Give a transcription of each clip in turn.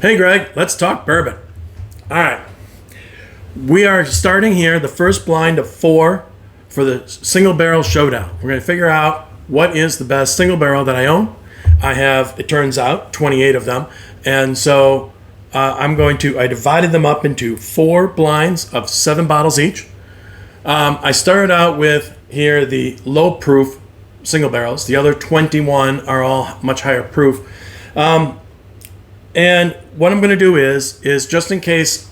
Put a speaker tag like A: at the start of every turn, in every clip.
A: Hey Greg, let's talk bourbon. All right. We are starting here the first blind of 4 for the single barrel showdown. We're going to figure out what is the best single barrel that I own. I have, it turns out, 28 of them. And so I divided them up into 4 blinds of 7 bottles each. I started out with here the low proof single barrels. The other 21 are all much higher proof. And what I'm going to do is just in case,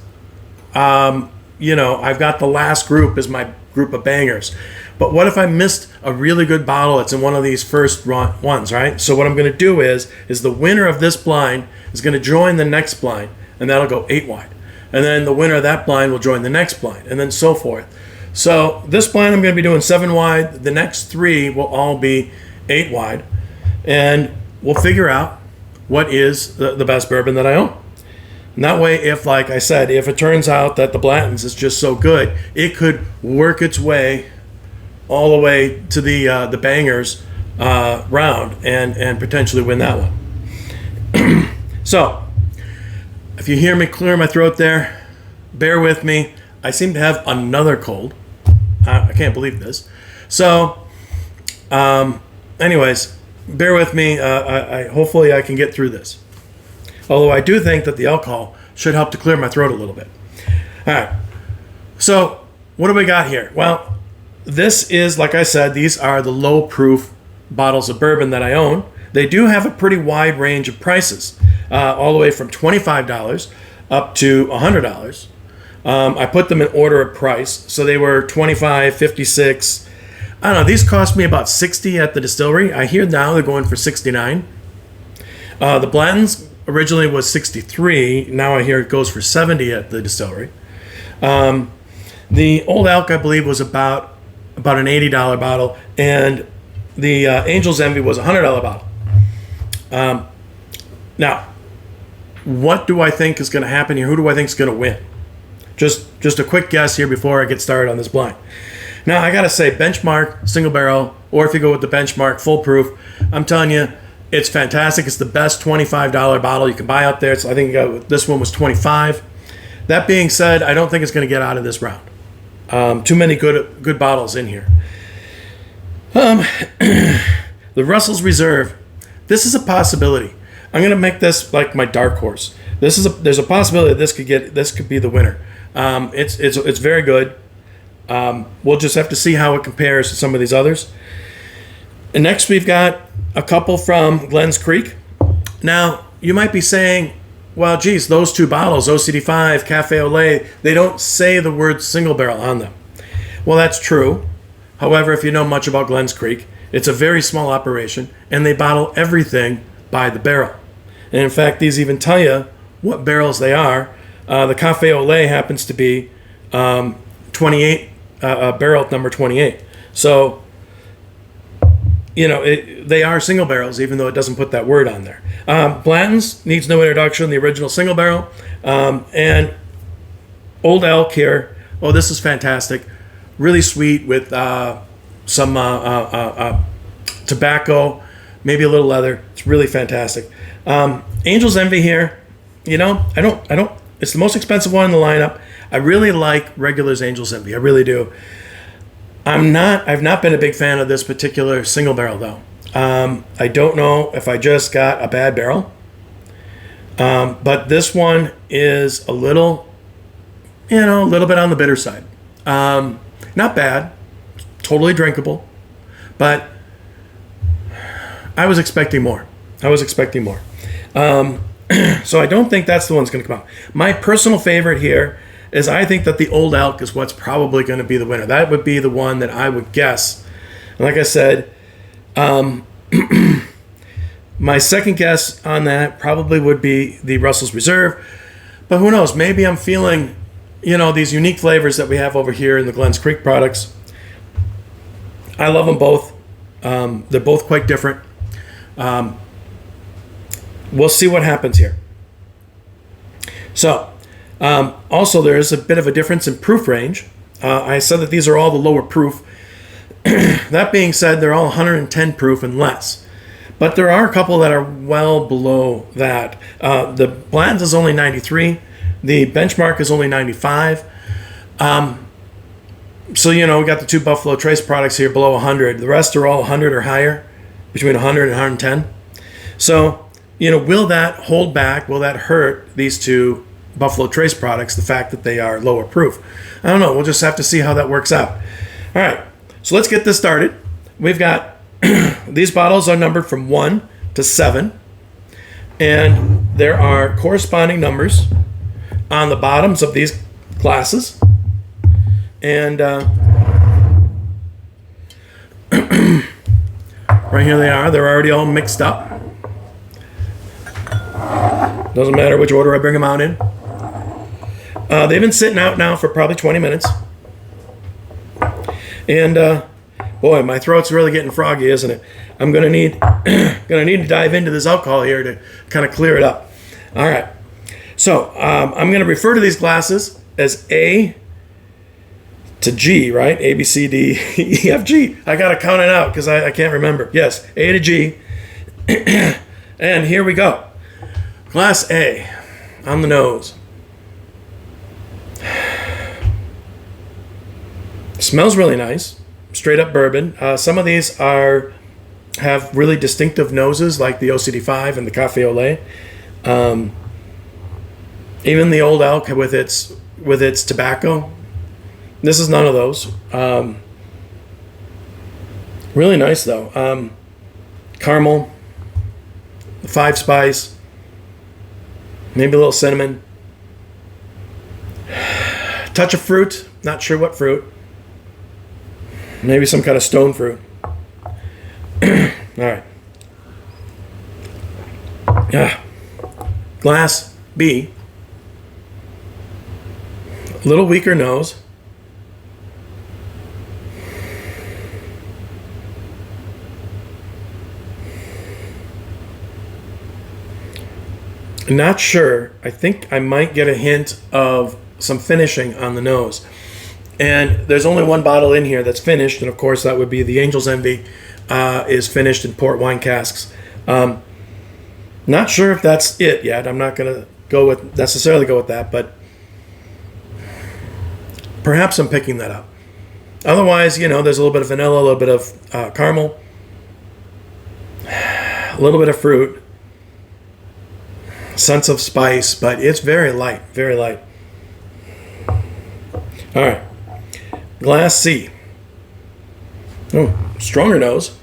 A: I've got the last group as my group of bangers. But what if I missed a really good bottle that's in one of these first ones, right? So what I'm going to do is the winner of this blind is going to join the next blind, and that'll go 8 wide. And then the winner of that blind will join the next blind, and then so forth. So this blind I'm going to be doing 7 wide. The next 3 will all be 8 wide. And we'll figure out what is the best bourbon that I own. And that way, if, like I said, if it turns out that the Blanton's is just so good, it could work its way all the way to the bangers round and potentially win that one. So, if you hear me clear my throat there, bear with me. I seem to have another cold. I can't believe this. So, anyways, bear with me. Hopefully I can get through this. Although I do think that the alcohol should help to clear my throat a little bit. All right. So what do we got here? Well, this is, like I said, these are the low proof bottles of bourbon that I own. They do have a pretty wide range of prices, all the way from $25 up to $100. I put them in order of price. So they were $25, $56. I don't know. These cost me about $60 at the distillery. I hear now they're going for $69. The Blanton's originally was $63. Now I hear it goes for $70 at the distillery. The Old Elk, I believe, was about an $80 bottle, and the Angel's Envy was a $100 bottle. Now, what do I think is going to happen here? Who do I think is going to win? Just a quick guess here before I get started on this blind. Now, I got to say, benchmark single barrel, or if you go with the benchmark full proof, I'm telling you, it's fantastic. It's the best $25 bottle you can buy out there. So I think this one was $25. That being said, I don't think it's going to get out of this round. Too many good bottles in here. The Russell's Reserve. This is a possibility. I'm going to make this like my dark horse. There's a possibility that this could be the winner. It's very good. We'll just have to see how it compares to some of these others. And next we've got a couple from Glen's Creek. Now, you might be saying, well, geez, those 2 bottles, OCD5, Cafe au lait, they don't say the word single barrel on them. Well, that's true. However, if you know much about Glen's Creek, it's a very small operation, and they bottle everything by the barrel. And in fact, these even tell you what barrels they are. The Cafe au lait happens to be 28, barrel number 28. So, they are single barrels, even though it doesn't put that word on there. Blanton's needs no introduction, the original single barrel. And Old Elk here, oh, this is fantastic. Really sweet with some tobacco, maybe a little leather. It's really fantastic. Angel's Envy here, it's the most expensive one in the lineup. I really like Regular's Angel's Envy. I really do. I've not been a big fan of this particular single barrel though. I don't know if I just got a bad barrel. But this one is a little bit on the bitter side. Not bad, totally drinkable, but I was expecting more. So I don't think that's the one that's going to come out. My personal favorite here is I think that the Old Elk is what's probably going to be the winner. That would be the one that I would guess. And like I said, my second guess on that probably would be the Russell's Reserve. But who knows? Maybe I'm feeling, these unique flavors that we have over here in the Glen's Creek products. I love them both. They're both quite different. We'll see what happens here. So, also there is a bit of a difference in proof range. I said that these are all the lower proof. That being said, they're all 110 proof and less. But there are a couple that are well below that. The Blanton's is only 93. The benchmark is only 95. So, we got the two Buffalo Trace products here below 100. The rest are all 100 or higher, between 100 and 110. So, will that hold back? Will that hurt these two Buffalo Trace products, the fact that they are lower proof? I don't know. We'll just have to see how that works out. All right. So let's get this started. We've got these bottles are numbered from 1 to 7. And there are corresponding numbers on the bottoms of these glasses. And right here they are. They're already all mixed up. Doesn't matter which order I bring them out in. They've been sitting out now for probably 20 minutes. And boy, my throat's really getting froggy, isn't it? I'm gonna need to dive into this alcohol here to kind of clear it up. All right. So I'm gonna refer to these glasses as A to G, right? A, B, C, D, E, F, G. I got to count it out because I can't remember. Yes, A to G. And here we go. Glass A on the nose. Smells really nice. Straight up bourbon. Some of these have really distinctive noses, like the OCD5 and the Café au lait. Even the Old Elk with its tobacco. This is none of those. Really nice though. Caramel, 5 spice, maybe a little cinnamon. Touch of fruit. Not sure what fruit. Maybe some kind of stone fruit. All right. Yeah. Glass B. A little weaker nose. Not sure. I think I might get a hint of some finishing on the nose. And there's only one bottle in here that's finished, and of course that would be the Angel's Envy, is finished in port wine casks. Not sure if that's it yet. I'm not going to necessarily go with that, but perhaps I'm picking that up. Otherwise, there's a little bit of vanilla, a little bit of caramel, a little bit of fruit. Sense of spice, but it's very light, very light. All right. Glass C. Oh, stronger nose.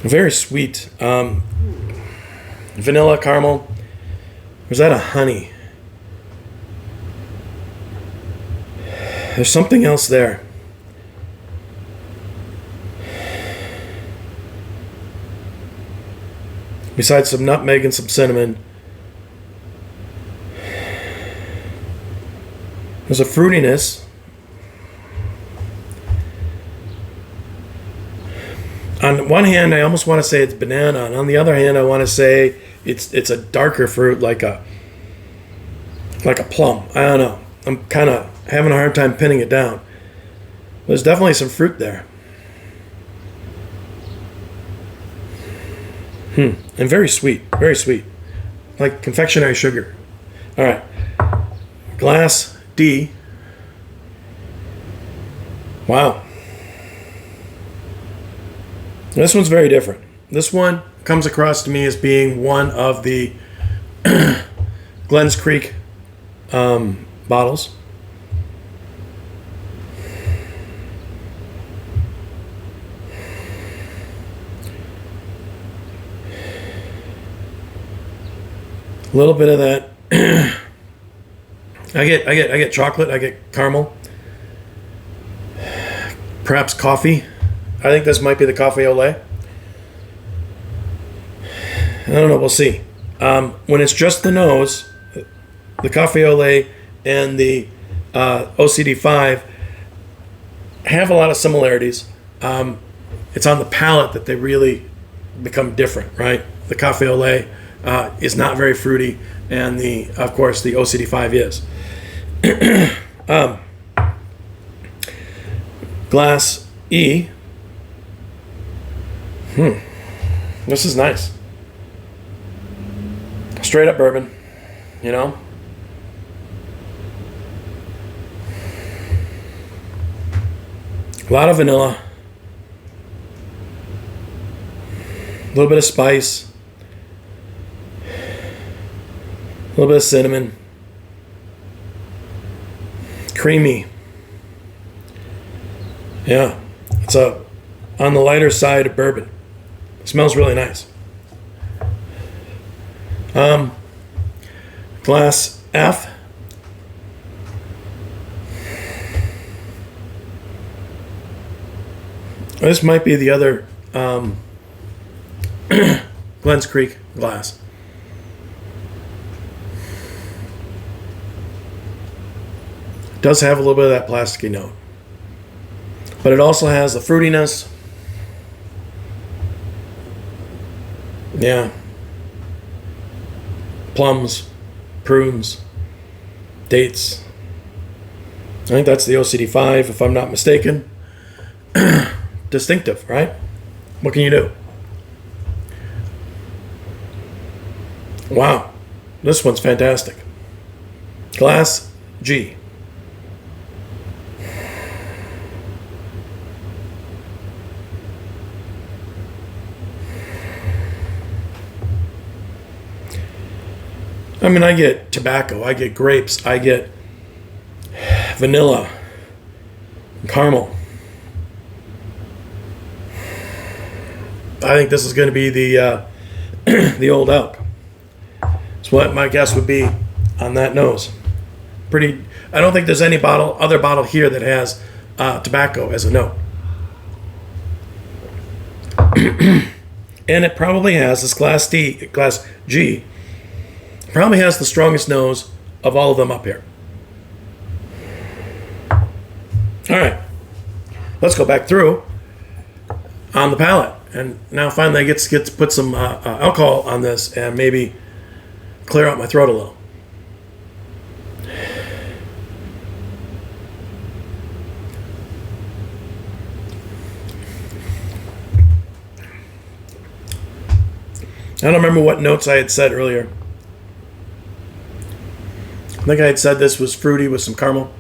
A: Very sweet. Vanilla, caramel. Or is that a honey? There's something else there. Besides some nutmeg and some cinnamon. There's a fruitiness. On one hand, I almost want to say it's banana, and on the other hand, I want to say it's a darker fruit, like a plum. I don't know. I'm kind of having a hard time pinning it down. There's definitely some fruit there. And very sweet, like confectionery sugar. All right, glass D. Wow. This one's very different. This one comes across to me as being one of the Glen's Creek bottles. A little bit of that. I get chocolate. I get caramel. Perhaps coffee. I think this might be the Café au lait. I don't know. We'll see. When it's just the nose, the Café au lait and the OCD5 have a lot of similarities. It's on the palate that they really become different, right? the Cafe au lait is not very fruity, and of course the OCD5 is. Glass E. This is nice. Straight up bourbon, you know. A lot of vanilla. A little bit of spice. A little bit of cinnamon. Creamy. Yeah, it's on the lighter side of bourbon. It smells really nice. Glass F. This might be the other Glens Creek glass. It does have a little bit of that plasticky note, but it also has the fruitiness. Yeah. Plums, prunes, dates. I think that's the OCD5, if I'm not mistaken. Distinctive, right? What can you do? Wow. This one's fantastic. Glass G. I mean, I get tobacco, I get grapes, I get vanilla, caramel. I think this is going to be the the old elk. That's what my guess would be on that nose. Pretty. I don't think there's any other bottle here that has tobacco as a note. And it probably has this glass G. Probably has the strongest nose of all of them up here. All right, let's go back through on the palate, and now finally I get to put some alcohol on this and maybe clear out my throat a little. I don't remember what notes I had said earlier. I think I had said this was fruity with some caramel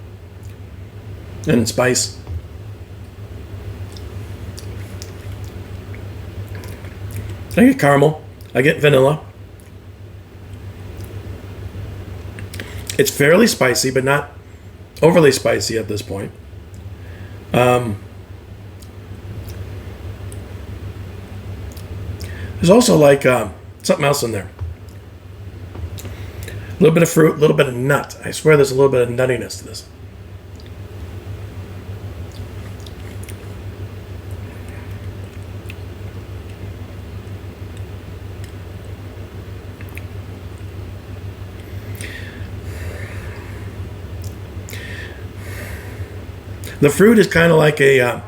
A: and spice. I get caramel. I get vanilla. It's fairly spicy, but not overly spicy at this point. There's also like something else in there. A little bit of fruit, a little bit of nut. I swear there's a little bit of nuttiness to this. The fruit is kind of like a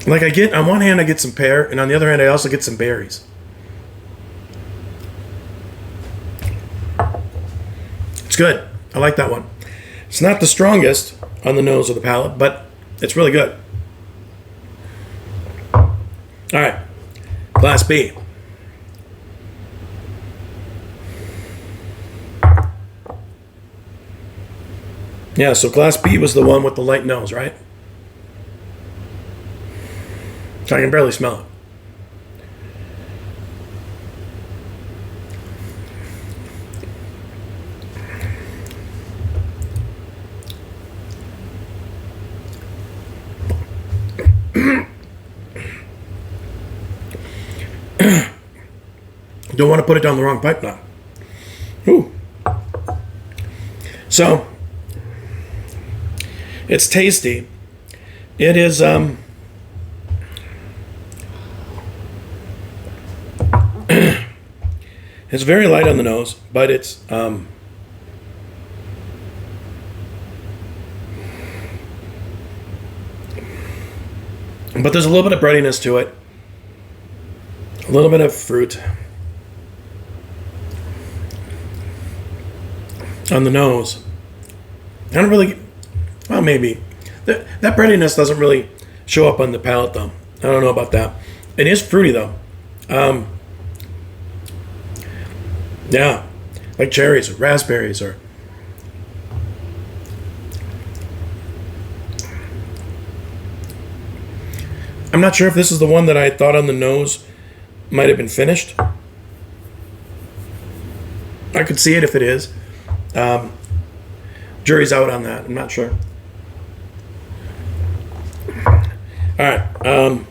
A: like I get, on one hand I get some pear, and on the other hand I also get some berries. It's good. I like that one. It's not the strongest on the nose or the palate, but it's really good. All right, Class B. Yeah, so Class B was the one with the light nose, right? So I can barely smell it. Don't want to put it down the wrong pipe now. Ooh. So, it's tasty. It is, it's very light on the nose, but it's, But there's a little bit of breadiness to it. A little bit of fruit on the nose. I don't really, well, maybe. That breadiness doesn't really show up on the palate, though. I don't know about that. It is fruity, though. Yeah, like cherries or raspberries or... I'm not sure if this is the one that I thought on the nose might have been finished. I could see it if it is. Jury's out on that. I'm not sure. All right.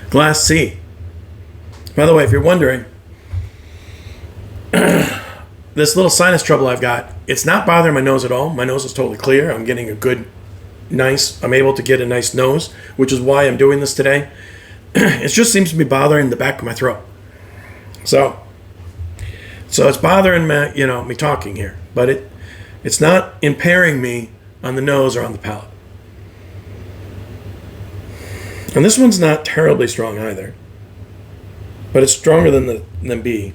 A: Glass C. By the way, if you're wondering, this little sinus trouble I've got, it's not bothering my nose at all. My nose is totally clear. I'm getting a good, nice, I'm able to get a nice nose, which is why I'm doing this today. It just seems to be bothering the back of my throat. So it's bothering me, me talking here, but it's not impairing me on the nose or on the palate. And this one's not terribly strong either, but it's stronger than B.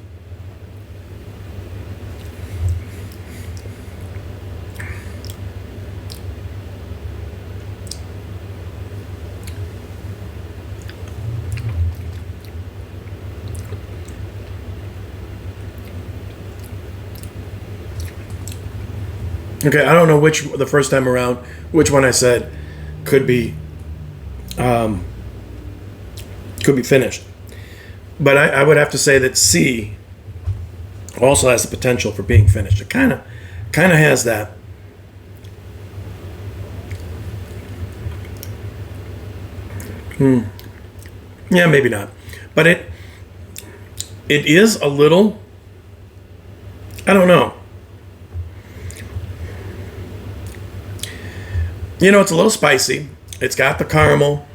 A: Okay, I don't know the first time around, which one I said could be finished. But I would have to say that C also has the potential for being finished. It kind of has that. Yeah, maybe not. But it is a little, I don't know. It's a little spicy. It's got the caramel.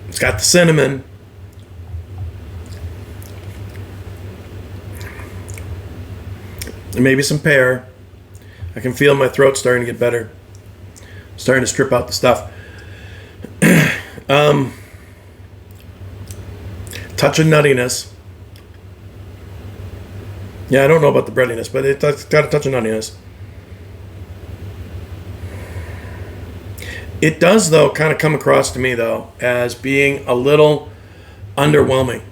A: It's got the cinnamon. And maybe some pear. I can feel my throat starting to get better. Starting to strip out the stuff. Touch of nuttiness. Yeah, I don't know about the breadiness, but it's got a touch of nuttiness. It does, though, kind of come across to me, though, as being a little underwhelming.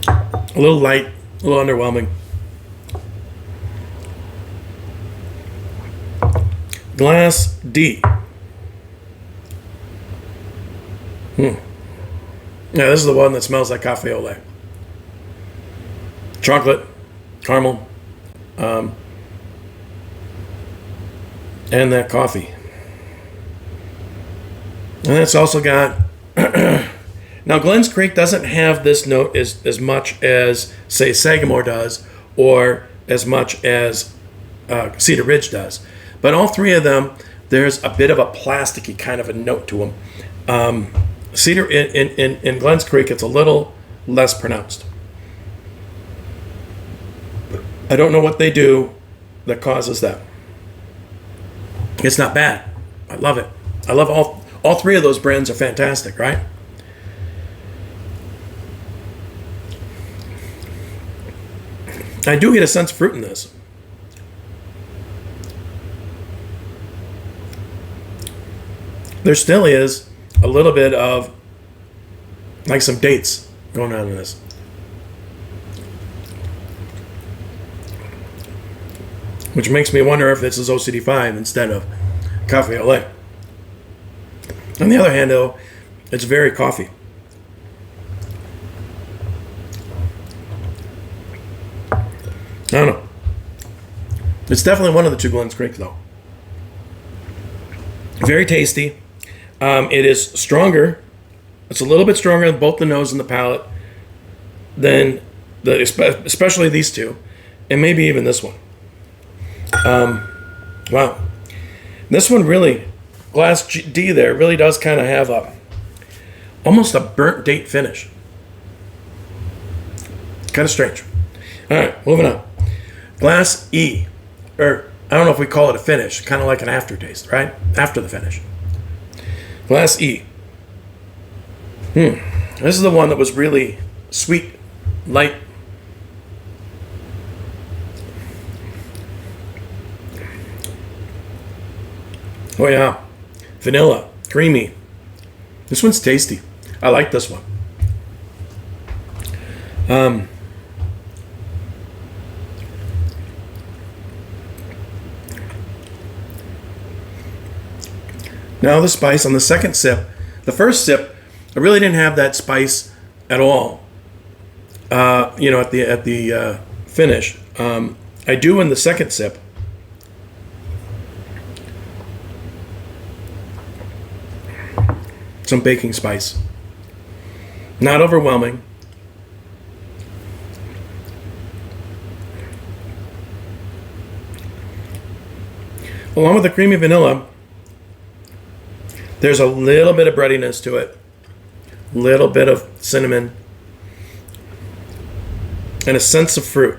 A: A little light, a little underwhelming. Glass D. Yeah, this is the one that smells like cafe au lait. Chocolate, caramel, and that coffee. And it's also got... Now, Glens Creek doesn't have this note as much as, say, Sagamore does, or as much as Cedar Ridge does. But all three of them, there's a bit of a plasticky kind of a note to them. Cedar in Glens Creek, it's a little less pronounced. I don't know what they do that causes that. It's not bad. I love it. I love all three of those brands are fantastic, right? I do get a sense of fruit in this. There still is a little bit of like some dates going on in this. Which makes me wonder if this is OCD5 instead of cafe au lait. On the other hand, though, it's very coffee. I don't know. It's definitely one of the two Glens Creek, though. Very tasty. It is stronger. It's a little bit stronger than both the nose and the palate than especially these two, and maybe even this one. Wow. This one really, Glass D there, really does kind of have almost a burnt date finish. Kind of strange. All right, moving on. Glass E, or I don't know if we call it a finish, kind of like an aftertaste, right? After the finish. Glass E. This is the one that was really sweet, light. Oh yeah, vanilla, creamy. This one's tasty. I like this one. Now the spice on the second sip. The first sip, I really didn't have that spice at all. At the finish. I do in the second sip. Some baking spice. Not overwhelming. Along with the creamy vanilla, there's a little bit of breadiness to it. A little bit of cinnamon. And a sense of fruit.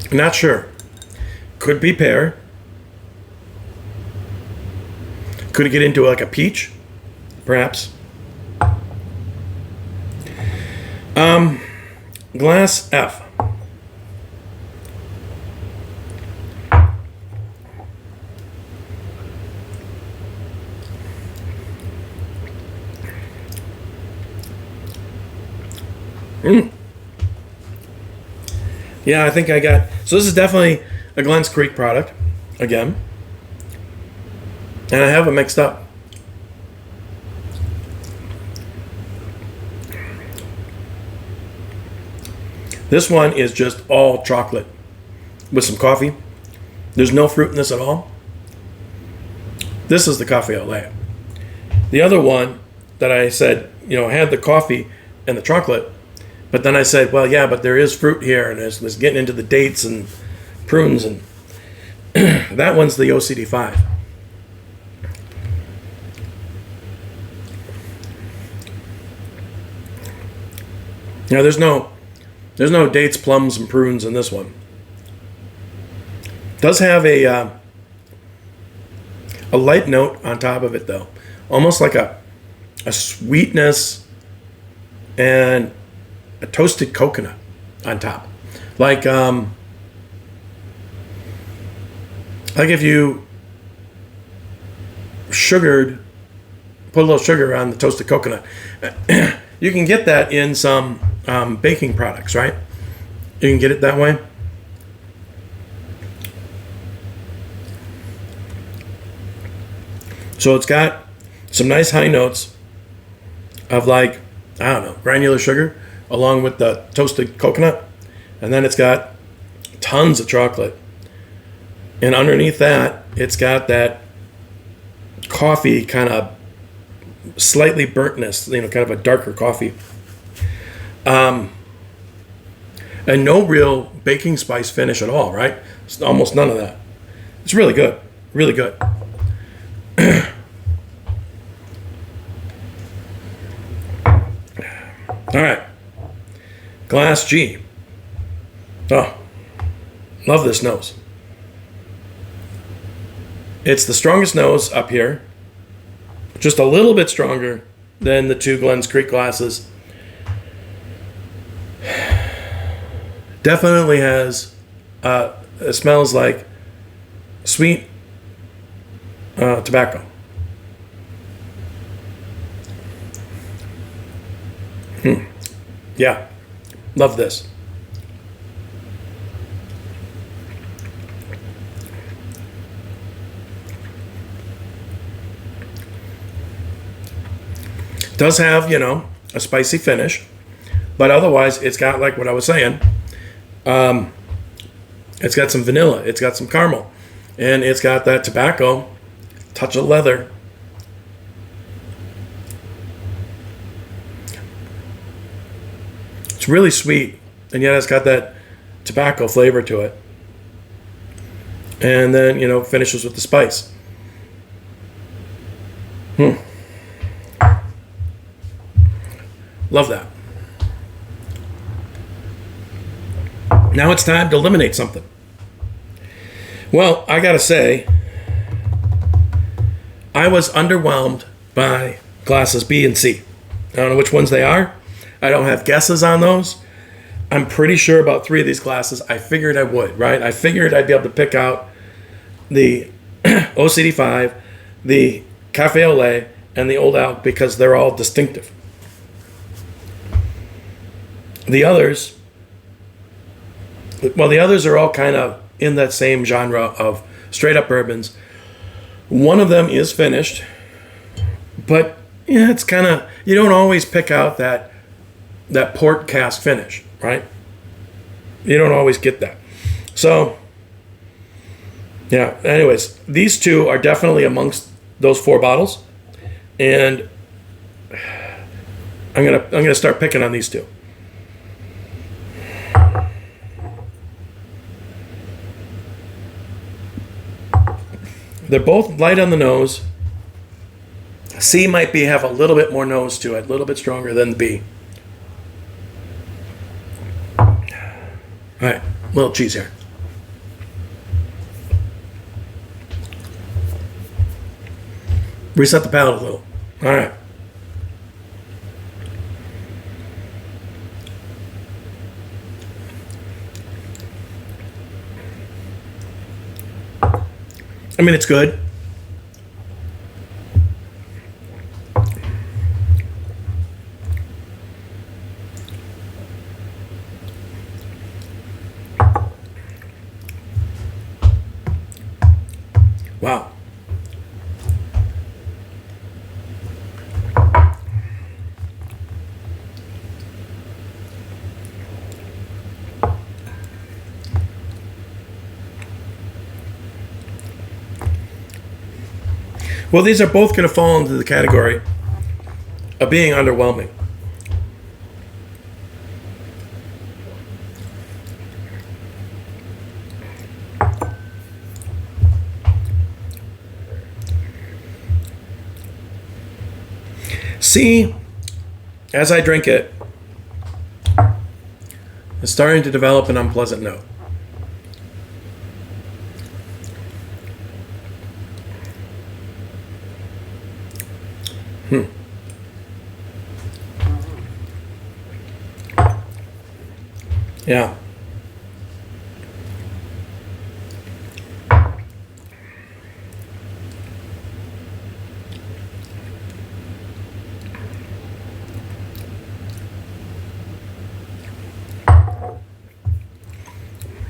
A: Not sure. Could be pear. Could it get into like a peach? Perhaps. Glass F. Yeah, I think I got... So this is definitely a Glen's Creek product, again. And I have it mixed up. This one is just all chocolate with some coffee. There's no fruit in this at all. This is the coffee au lait. The other one that I said, had the coffee and the chocolate, but then I said, well, yeah, but there is fruit here, and it's getting into the dates and prunes, and that one's the OCD 5. Now there's no dates, plums, and prunes in this one. It does have a light note on top of it, though, almost like a sweetness and a toasted coconut on top, like if you put a little sugar on the toasted coconut. You can get that in some baking products, right? You can get it that way. So it's got some nice high notes of granular sugar along with the toasted coconut. And then it's got tons of chocolate. And underneath that, it's got that coffee kind of slightly burntness, kind of a darker coffee. And no real baking spice finish at all, right? It's almost none of that. It's really good. Really good. All right. Glass G. Oh, love this nose. It's the strongest nose up here. Just a little bit stronger than the two Glen's Creek glasses. Definitely has, it smells like sweet tobacco. Yeah, love this. Does have, a spicy finish, but otherwise it's got, like what I was saying, it's got some vanilla, it's got some caramel, and it's got that tobacco, touch of leather. It's really sweet, and yet it's got that tobacco flavor to it. And then, finishes with the spice. Love that. Now it's time to eliminate something. Well, I gotta say, I was underwhelmed by glasses B and C. I don't know which ones they are. I don't have guesses on those. I'm pretty sure about 3 of these glasses. I figured I would, right? I figured I'd be able to pick out the OCD5, the Cafe au lait, and the Old Elk because they're all distinctive. The others, well, the others are all kind of in that same genre of straight up bourbons. One of them is finished, but yeah, it's kind of, you don't always pick out that port cask finish, right? You don't always get that. So, yeah, anyways, these 2 are definitely amongst those 4 bottles, and I'm gonna start picking on these 2. They're both light on the nose. C might have a little bit more nose to it, a little bit stronger than the B. All right, a little cheese here. Reset the palate a little. All right. I mean, it's good. Wow. Well, these are both going to fall into the category of being underwhelming. C, as I drink it, is starting to develop an unpleasant note. Yeah.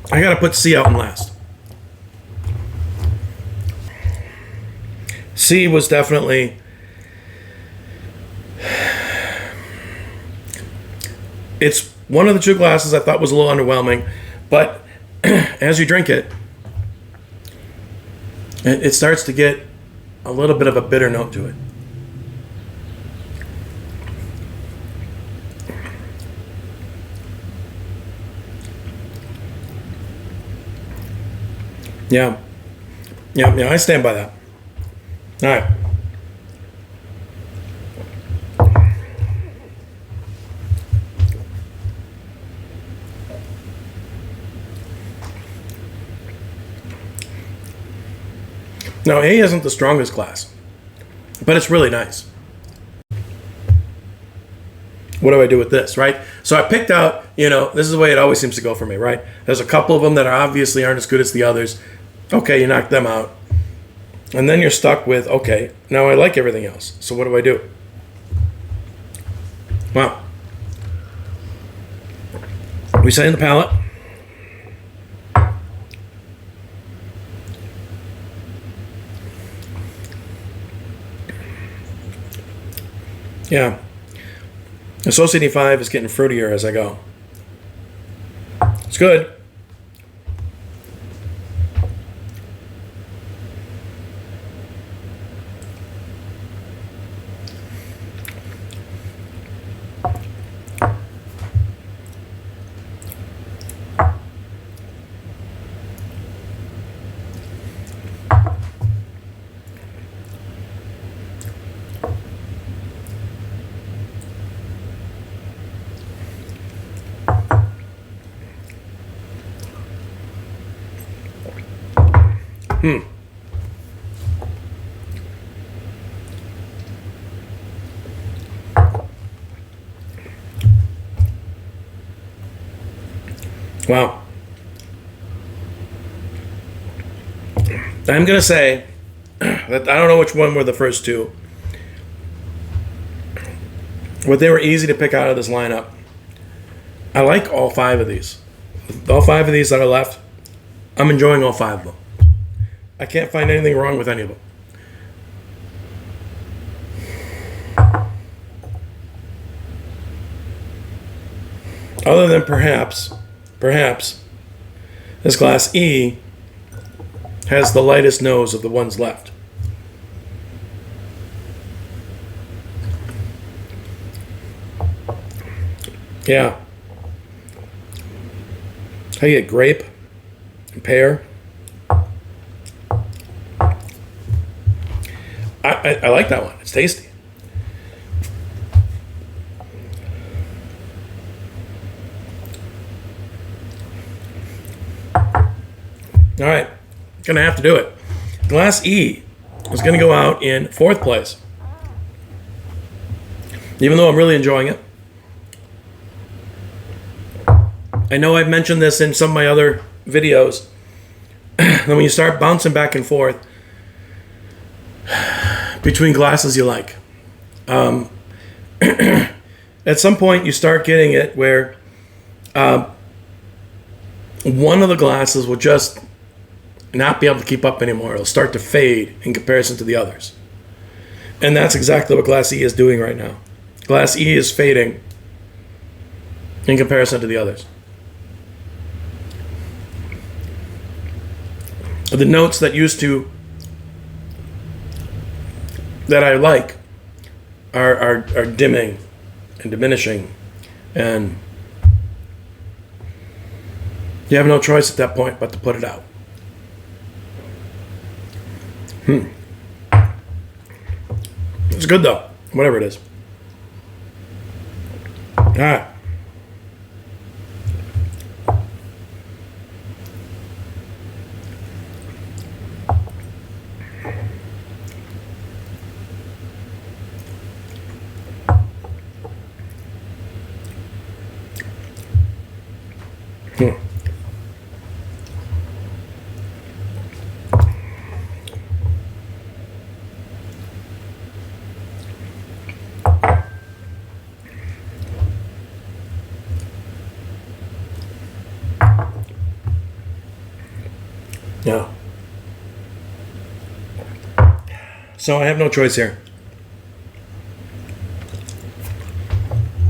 A: I gotta put C out in last. C was definitely, it's one of the 2 glasses I thought was a little underwhelming, but as you drink it, it starts to get a little bit of a bitter note to it. Yeah, I stand by that. All right. Now, A isn't the strongest glass, but it's really nice. What do I do with this, right? So I picked out, this is the way it always seems to go for me, right? There's a couple of them that obviously aren't as good as the others. Okay, you knock them out. And then you're stuck with, okay, now I like everything else. So what do I do? Wow. Resetting the palate. Yeah. This OCD5 is getting fruitier as I go. It's good. Wow. I'm going to say that I don't know which one were the first two, but they were easy to pick out of this lineup. I like all five of these. All five of these that are left, I'm enjoying all five of them. I can't find anything wrong with any of them. Other than perhaps, this glass E has the lightest nose of the ones left. Yeah. I get grape and pear. I like that one. It's tasty. All right, gonna have to do it. Glass E is gonna go out in fourth place, even though I'm really enjoying it. I know I've mentioned this in some of my other videos. And when you start bouncing back and forth between glasses you like, at some point you start getting it where one of the glasses will just not be able to keep up anymore. It'll start to fade in comparison to the others. And that's exactly what Glass E is doing right now. Glass E is fading in comparison to the others. The notes that I like are dimming and diminishing, and you have no choice at that point but to put it out. It's good though, whatever it is. All right. Yeah. So I have no choice here.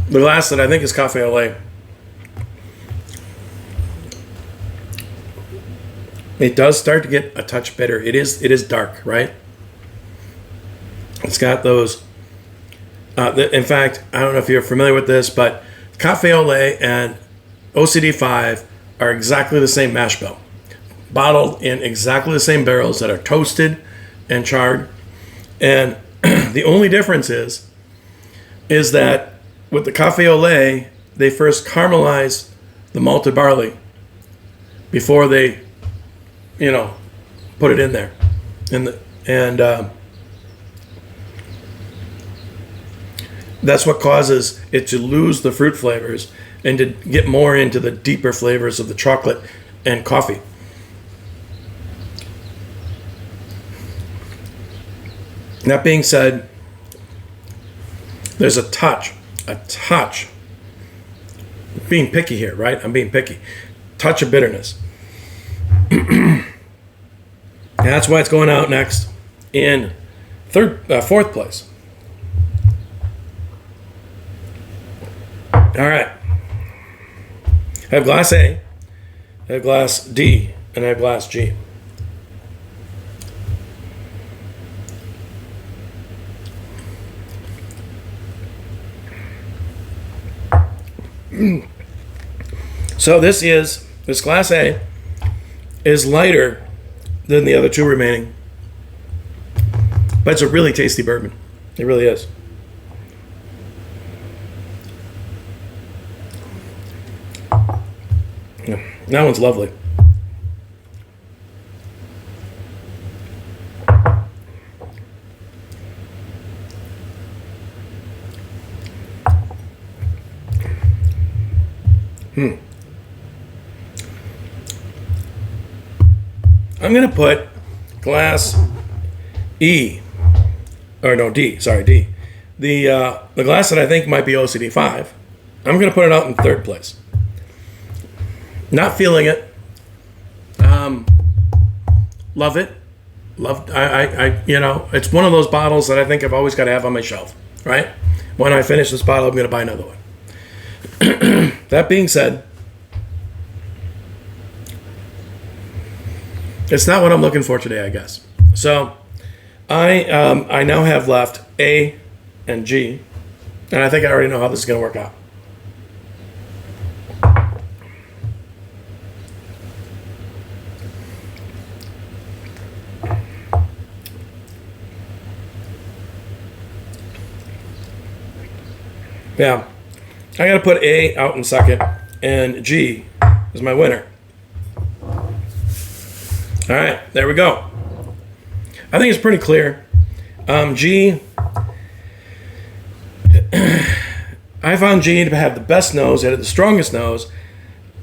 A: The glass that I think is Cafe au lait, it does start to get a touch bitter. It is dark, right? It's got those. In fact, I don't know if you're familiar with this, but Cafe au lait and OCD5 are exactly the same mash bill, bottled in exactly the same barrels that are toasted and charred. And the only difference is that with the Cafe au lait, they first caramelize the malted barley before they, put it in there. And that's what causes it to lose the fruit flavors and to get more into the deeper flavors of the chocolate and coffee. That being said, there's a touch, being picky here, right? I'm being picky. Touch of bitterness. And that's why it's going out next in fourth place. All right. I have glass A, I have glass D, and I have glass G. So this glass A is lighter than the other two remaining, but it's a really tasty bourbon. It really is. Yeah, that one's lovely. I'm going to put glass E, or no, D, sorry, D. The glass that I think might be OCD 5, I'm going to put it out in third place. Not feeling it. Love it. It's one of those bottles that I think I've always got to have on my shelf, right? When I finish this bottle, I'm going to buy another one. That being said, it's not what I'm looking for today, I guess. So I now have left A and G, and I think I already know how this is going to work out. Yeah, I got to put A out in second, and G is my winner. All right, there we go. I think it's pretty clear. G, I found G to have the best nose, had the strongest nose,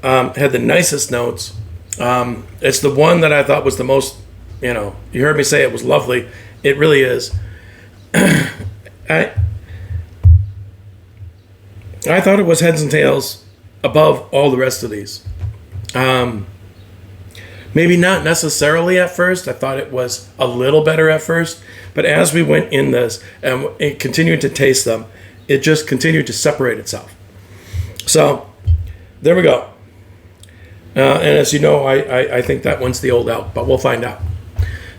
A: had the nicest notes. It's the one that I thought was the most, you heard me say it was lovely. It really is. I thought it was heads and tails above all the rest of these. Maybe not necessarily at first. I thought it was a little better at first. But as we went in this and it continued to taste them, it just continued to separate itself. So there we go. And as you know, I think that one's the old elk, but we'll find out.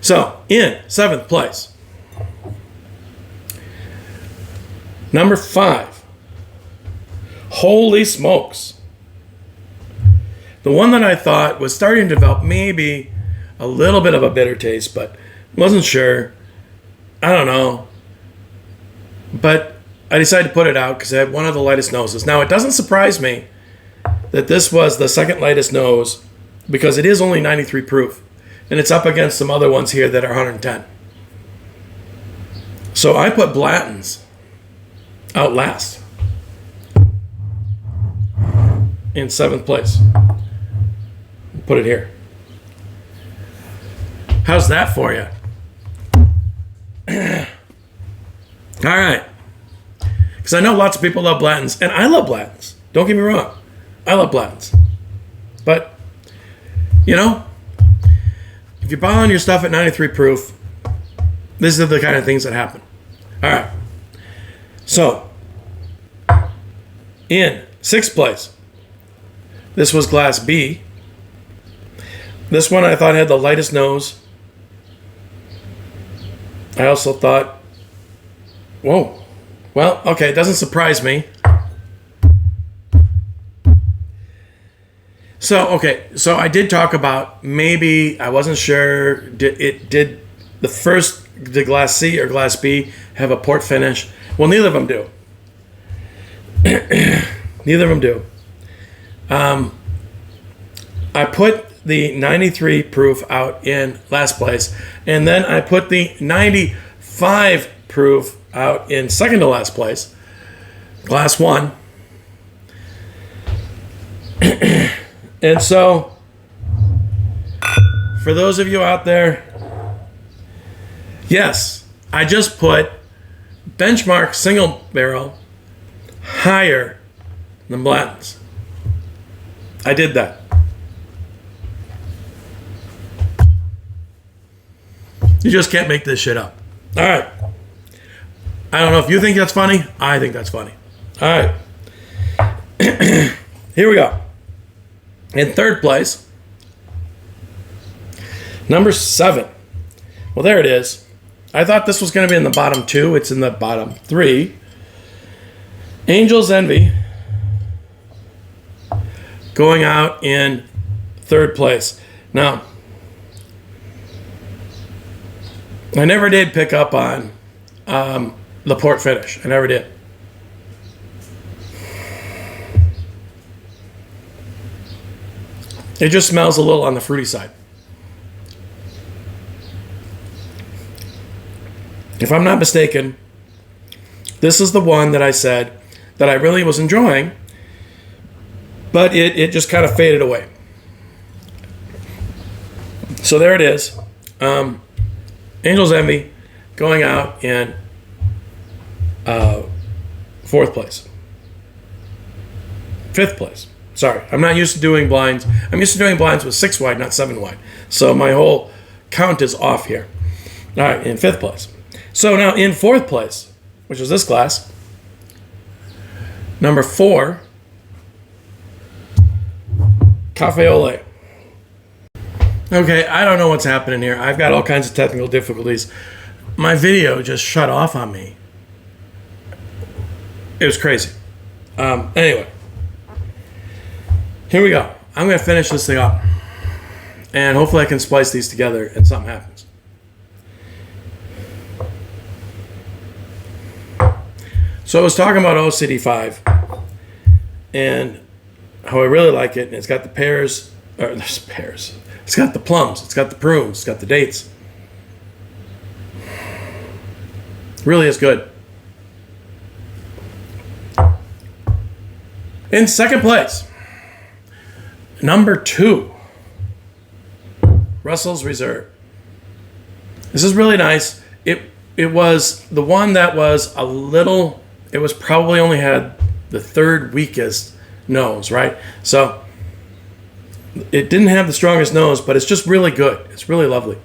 A: So in seventh place, number 5. Holy smokes. The one that I thought was starting to develop maybe a little bit of a bitter taste, but wasn't sure. I don't know. But I decided to put it out because it had one of the lightest noses. Now, it doesn't surprise me that this was the second lightest nose because it is only 93 proof. And it's up against some other ones here that are 110. So I put Blanton's out last. In 7th place. Put it here. How's that for you? All right. Because I know lots of people love Blanton's, and I love Blanton's. Don't get me wrong. I love Blanton's. But, if you're bottling your stuff at 93 proof, these are the kind of things that happen. All right. So, in 6th place, this was glass B. This one I thought had the lightest nose. I also thought, whoa. Well, okay, it doesn't surprise me. So I did talk about maybe, I wasn't sure, did the glass C or glass B have a port finish? Well, neither of them do. Neither of them do. I put the 93 proof out in last place, and then I put the 95 proof out in second to last place, glass 1. And so, for those of you out there, yes, I just put Benchmark single barrel higher than Blanton's. I did that. You just can't make this shit up. All right. I don't know if you think that's funny. I think that's funny. All right. Here we go. In 3rd place, number 7. Well, there it is. I thought this was going to be in the bottom 2. It's in the bottom 3. Angel's Envy going out in 3rd place. Now, I never did pick up on the port finish. I never did. It just smells a little on the fruity side. If I'm not mistaken, this is the one that I said that I really was enjoying, but it just kind of faded away. So there it is. Angel's Envy going out in 4th place. 5th place. Sorry, I'm not used to doing blinds. I'm used to doing blinds with 6 wide, not 7 wide. So my whole count is off here. All right, in 5th place. So now in 4th place, which is this class, number 4, Cafe au lait. Okay, I don't know what's happening here. I've got all kinds of technical difficulties. My video just shut off on me. It was crazy. Anyway, here we go. I'm going to finish this thing up. And hopefully I can splice these together and something happens. So I was talking about OCD5 and how I really like it. And it's got the pears, or there's pears. It's got the plums, it's got the prunes, it's got the dates. Really is good. In 2nd place, number 2, Russell's Reserve. This is really nice. It was the one that was a little, it was probably only had the 3rd weakest nose, right? So it didn't have the strongest nose, but it's just really good. It's really lovely.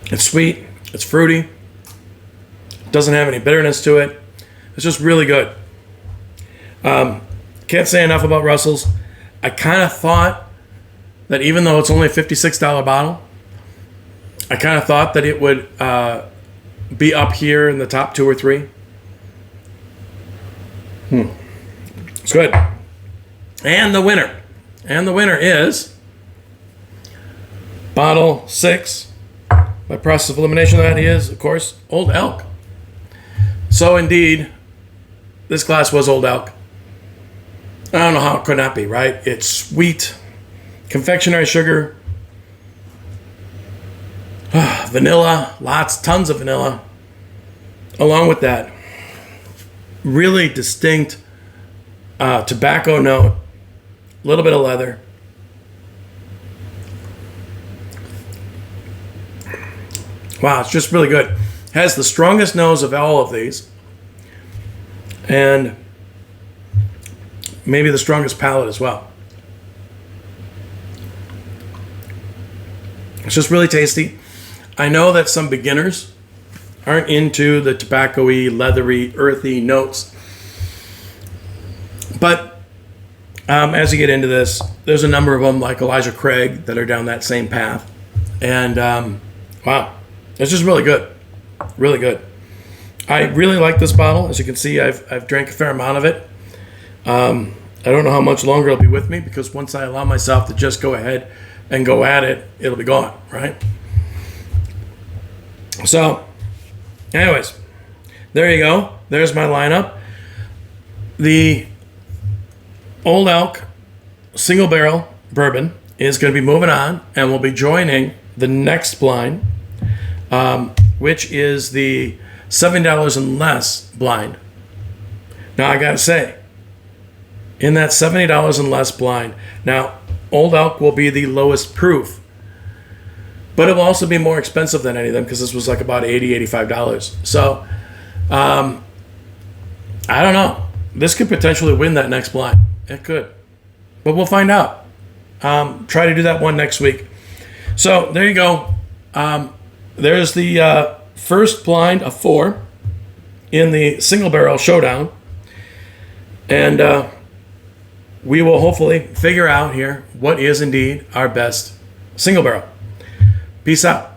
A: It's sweet. It's fruity. It doesn't have any bitterness to it. It's just really good. Can't say enough about Russell's. I kind of thought that even though it's only a $56 bottle, I kind of thought that it would be up here in the top 2 or 3. It's good. And the winner. And the winner is bottle 6. By process of elimination, that is, of course, Old Elk. So indeed, this glass was Old Elk. I don't know how it could not be, right? It's sweet, confectionery sugar, vanilla, tons of vanilla. Along with that, really distinct tobacco note, a little bit of leather. Wow, it's just really good. Has the strongest nose of all of these. And maybe the strongest palate as well. It's just really tasty. I know that some beginners aren't into the tobacco-y, leathery, earthy notes. But as you get into this, there's a number of them like Elijah Craig that are down that same path. And wow, it's just really good. Really good. I really like this bottle. As you can see, I've drank a fair amount of it. I don't know how much longer it'll be with me because once I allow myself to just go ahead and go at it, it'll be gone, right? So, anyways, there you go. There's my lineup. The Old Elk single barrel bourbon is going to be moving on and we'll be joining the next blind, which is the $7 and less blind. Now, I got to say, in that $70 and less blind, now, Old Elk will be the lowest proof, but it will also be more expensive than any of them because this was like about $80, $85. So, I don't know. This could potentially win that next blind. It could. But we'll find out. Try to do that one next week. So, there you go. There's the first blind of 4 in the single barrel showdown. And we will hopefully figure out here what is indeed our best single barrel. Peace out.